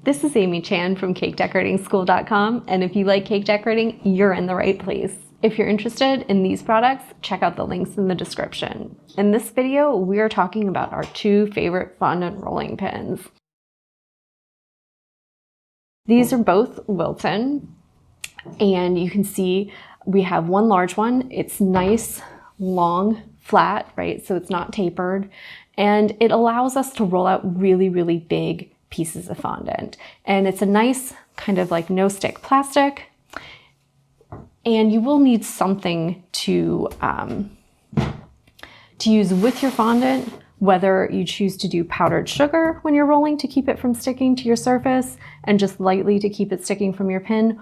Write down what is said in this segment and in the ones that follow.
This is Amy Chan from CakeDecoratingSchool.com, and if you like cake decorating, you're in the right place. If you're interested in these products, check out the links in the description. In this video, we are talking about our two favorite fondant rolling pins. These are both Wilton, and you can see we have one large one. It's nice, long, flat, right? So it's not tapered, and it allows us to roll out really, really big pieces of fondant. And it's a nice kind of like no stick plastic. And you will need something to use with your fondant, whether you choose to do powdered sugar when you're rolling to keep it from sticking to your surface and just lightly to keep it sticking from your pin,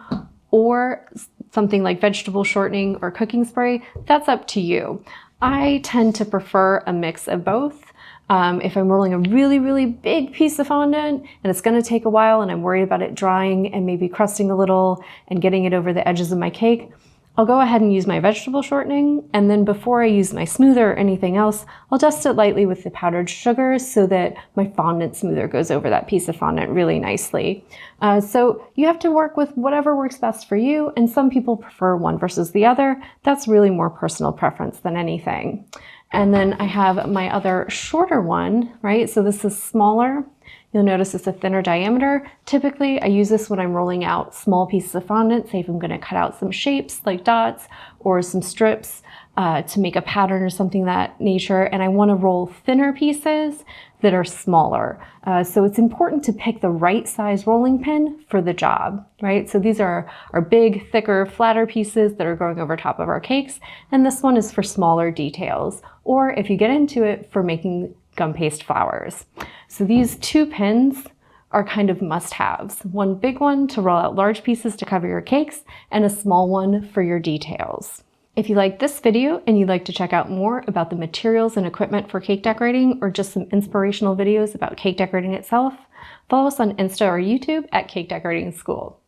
or something like vegetable shortening or cooking spray. That's up to you. I tend to prefer a mix of both. If I'm rolling a really, really big piece of fondant and it's going to take a while and I'm worried about it drying and maybe crusting a little and getting it over the edges of my cake, I'll go ahead and use my vegetable shortening, and then before I use my smoother or anything else, I'll dust it lightly with the powdered sugar so that my fondant smoother goes over that piece of fondant really nicely. So you have to work with whatever works best for you, and some people prefer one versus the other. That's really more personal preference than anything. And then I have my other shorter one, right? So this is smaller. You'll notice it's a thinner diameter. Typically, I use this when I'm rolling out small pieces of fondant, say if I'm gonna cut out some shapes like dots or some strips to make a pattern or something of that nature, and I wanna roll thinner pieces that are smaller. So it's important to pick the right size rolling pin for the job, right? So these are our big, thicker, flatter pieces that are going over top of our cakes, and this one is for smaller details, or if you get into it, for making gum paste flowers. So these two pins are kind of must-haves. One big one to roll out large pieces to cover your cakes, and a small one for your details. If you like this video and you'd like to check out more about the materials and equipment for cake decorating, or just some inspirational videos about cake decorating itself, follow us on Insta or YouTube at Cake Decorating School.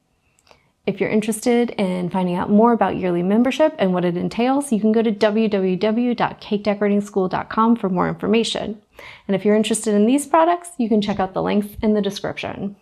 If you're interested in finding out more about yearly membership and what it entails, you can go to www.cakedecoratingschool.com for more information. And if you're interested in these products, you can check out the links in the description.